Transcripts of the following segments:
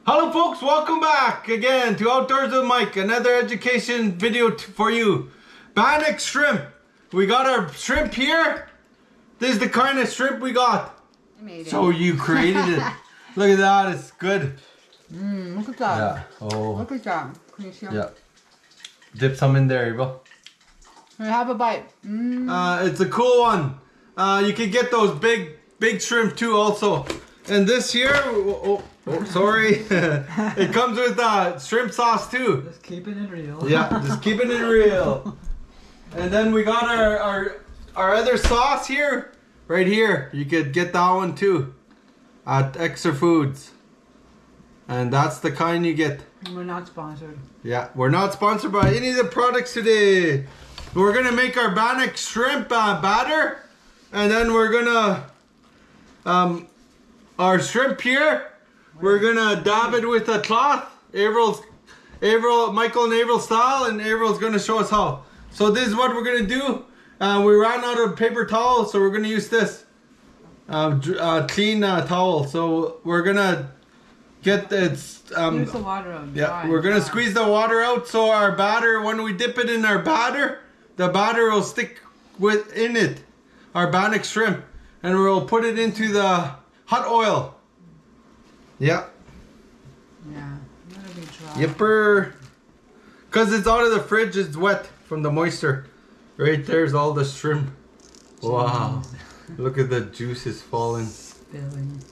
Hello folks, welcome back again to Outdoors with Mike, another education video for you. Bannock shrimp. We got our shrimp here. This is the kind of shrimp we got. I made it. So you created it. Look at that, it's good. Look at that. Yeah. Oh. Look at that. Can you see? Yeah. Dip some in there, Eva. Have a bite. It's a cool one. You can get those big shrimp too also. And this here, sorry, it comes with shrimp sauce too. Just keeping it real. Yeah, just keeping it real. And then we got our other sauce here, right here. You could get that one too at Extra Foods. And that's the kind you get. We're not sponsored. Yeah, we're not sponsored by any of the products today. We're gonna make our Bannock shrimp batter, and then we're gonna our shrimp here. We're gonna dab it with a cloth. Michael and Avril style, and Avril's gonna show us how. So this is what we're gonna do. We ran out of paper towel, so we're gonna use this clean towel. So we're gonna get its Use the water out. yeah, we're gonna squeeze the water out so our batter, when we dip it in our batter, the batter will stick within it, our Bannock shrimp, and we'll put it into the hot oil. Yeah. Yeah. That'll be dry. Yipper. Cause it's out of the fridge, it's wet from the moisture. Right there's all the shrimp. Wow. Look at the juices falling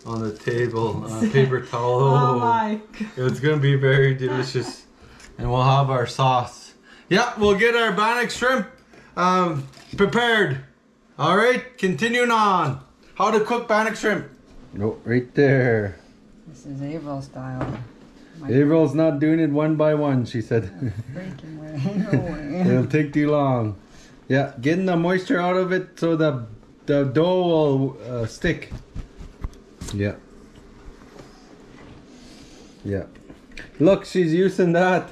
on the table. Paper towel. Oh my. It's gonna be very delicious. And we'll have our sauce. Yeah, we'll get our Bannock shrimp prepared. Alright, continuing on. How to cook Bannock shrimp. No, right there. This is Avril style. Avril's not doing it one by one, she said. Freaking way. No way. It'll take too long. Yeah, getting the moisture out of it so the dough will stick. Yeah. Yeah. Look, she's using the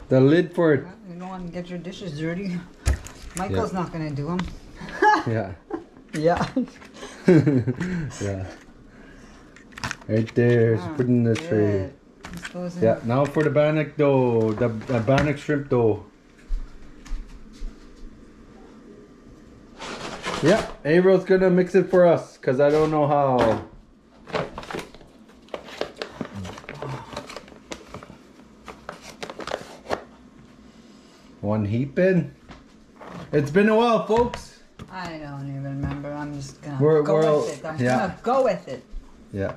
lid for it. You don't want to get your dishes dirty. Michael's not gonna do them. Yeah. Yeah. Yeah. Right there, she's putting the tray. This goes in. Yeah, now for the Bannock dough, the Bannock shrimp dough. Yeah, Avril's gonna mix it for us, cause I don't know how. One heap in. It's been a while, folks. I don't even remember. I'm just gonna We're go with it. I'm gonna go with it. Yeah.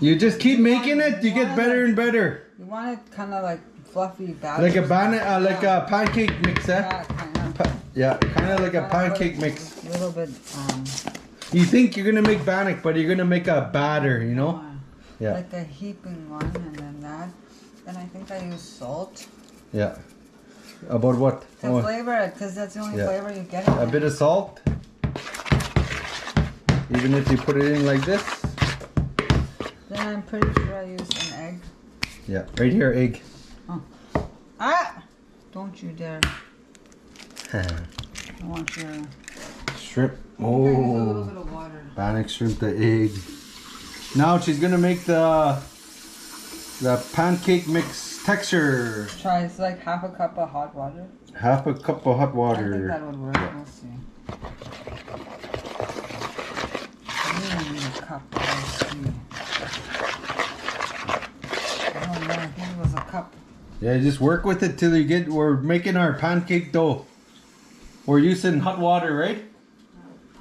You just keep making it, you get better and better. You want it kind of like fluffy batter. Like a like a pancake mix, eh? Yeah, kind of. Yeah, kind of like a pancake mix. A little bit. You think you're gonna make Bannock, but you're gonna make a batter, you know? Yeah. Like a heaping one, and then that. Then I think I use salt Yeah. About what? to flavor it, because that's the only flavor you get. A bit of salt. Even if you put it in like this. Then I'm pretty sure I used an egg. Yeah, right here, egg. Oh. Ah! Don't you dare. I want your... Shrimp. I use a little Oh. bit of water. Bannock shrimp, the egg. Now she's gonna make the pancake mix texture. Try, it's like half a cup of hot water. Half a cup of hot I think water. that would work. We'll see. I need a cup. Let's see. Oh no, I think it was a cup. Yeah, just work with it till you get. We're making our pancake dough. We're using hot water, right?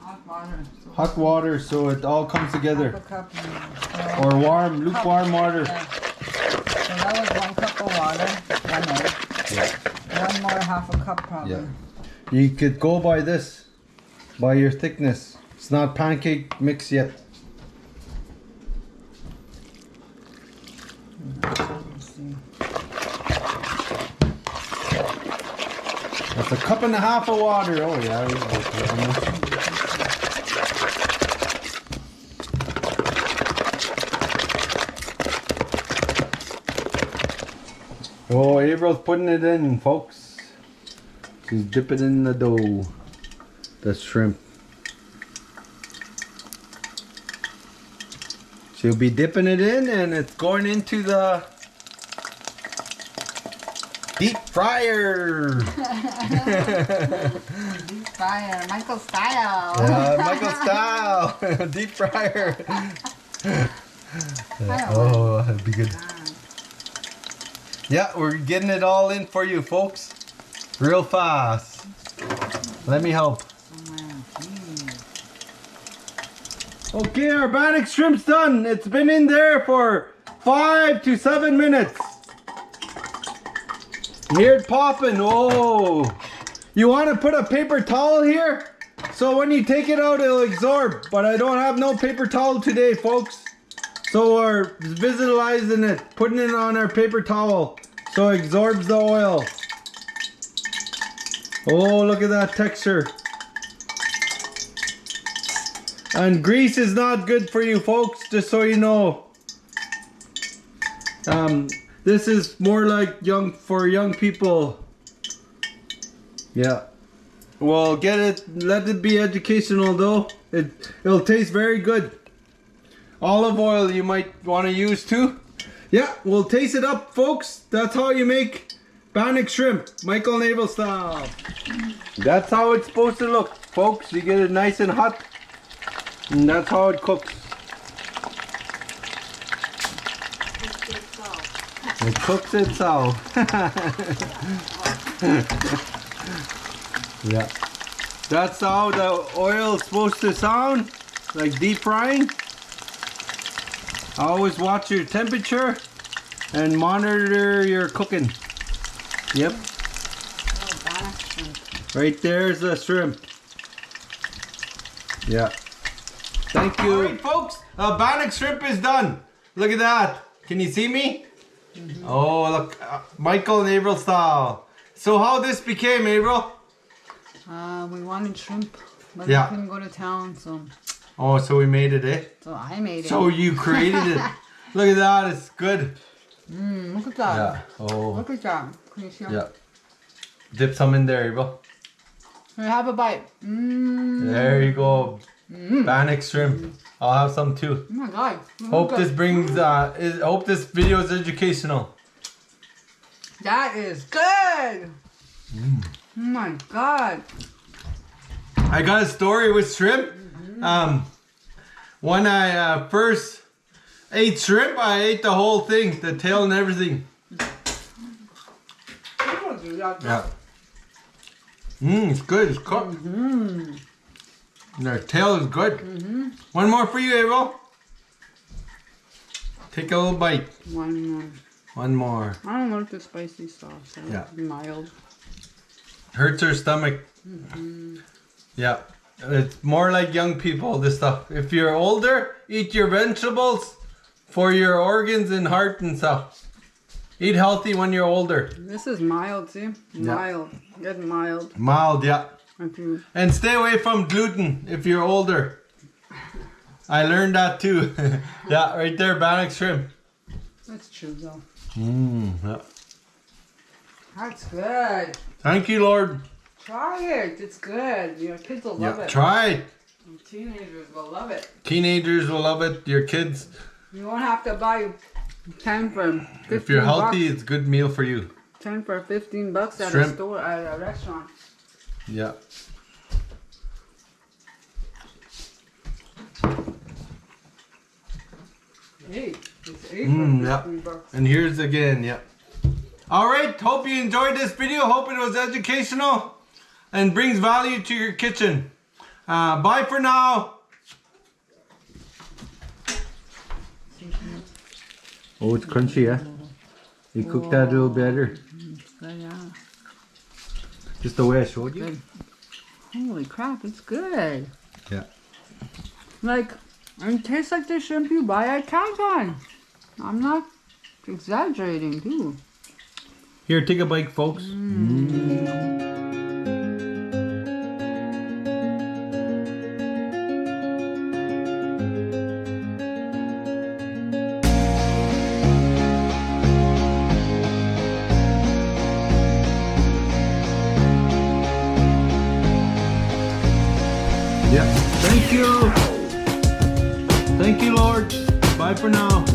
Hot water. So Hot water, so it all comes together. half a cup. And, Or warm, lukewarm water. Yeah. So that was 1 cup of water. 1 egg. Yeah. One more half a cup probably. Yeah. You could go by this, by your thickness. It's not pancake mix yet. Let's see. That's a cup and a half of water. Oh yeah. Oh, April's putting it in, folks. She's dipping in the dough. The shrimp. She'll be dipping it in and it's going into the deep fryer. Deep fryer, Michael style. Michael style. Deep fryer. Oh, that'd be good. Yeah, we're getting it all in for you folks. Real fast. Let me help. Okay, our Bannock shrimp's done. It's been in there for 5 to 7 minutes. You hear it popping. Oh. You want to put a paper towel here? So when you take it out, it'll absorb. But I don't have no paper towel today, folks. So we're visualizing it, putting it on our paper towel so it absorbs the oil. Oh, look at that texture. And grease is not good for you folks, just so you know. This is more like for young people. Yeah. Well, let it be educational though. It'll taste very good. Olive oil you might want to use too. Yeah, we'll taste it up folks. That's how you make Bannock shrimp, Micheal Naval style. That's how it's supposed to look folks. You get it nice and hot. And that's how it cooks. It cooks itself. Yeah. That's how the oil is supposed to sound, like deep frying. Always watch your temperature and monitor your cooking. Yep. Right there's the shrimp. Yeah. Thank you. Alright folks, Bannock shrimp is done. Look at that. Can you see me? Mm-hmm. Oh look, Micheal and April style. So how this became, April? We wanted shrimp, but yeah. we couldn't go to town, so. Oh, so we made it, eh? So I made it. So you created it. Look at that, it's good. Look at that. Yeah. Oh. Look at that. Can you see? Yeah. Dip some in there, April. Here, have a bite. There you go. Bannock shrimp. I'll have some too. Oh my god. Hope this brings. Hope this video is educational. That is good. Oh my god. I got a story with shrimp. When I first ate shrimp, I ate the whole thing, the tail and everything. Yeah. It's good. It's cooked. Their tail is good. One more for you, April. Take a little bite. One more. One more. I don't like the spicy sauce. I like Yeah. mild. Hurts her stomach. Yeah. It's more like young people, this stuff. If you're older, eat your vegetables for your organs and heart and stuff. Eat healthy when you're older. This is mild, see? Mild. Get mild. Mild, yeah. Okay. And stay away from gluten if you're older. I learned that too. Yeah, right there, Bannock shrimp. That's true though. Yeah. That's good. Thank you, Lord. Try it. It's good. Your kids will love it. Try it. Teenagers will love it. Teenagers will love it. Your kids. You won't have to buy 10 for 15 If you're healthy, bucks. it's a good meal for you. 10 for 15 bucks at Shrimp. a store, at a restaurant. Yeah. It's 8 Yeah. for 15 bucks. And here's again, yeah. Alright, hope you enjoyed this video. Hope it was educational and brings value to your kitchen. Bye for now. Oh, it's crunchy, yeah? You cooked that a little better. Good, yeah. Just the way I showed you? Good. Holy crap, it's good. Yeah. Like, it tastes like the shrimp you buy at Canton. I'm not exaggerating, too. Here, take a bite, folks. Yeah. Thank you. Thank you, Lord. Bye. for now.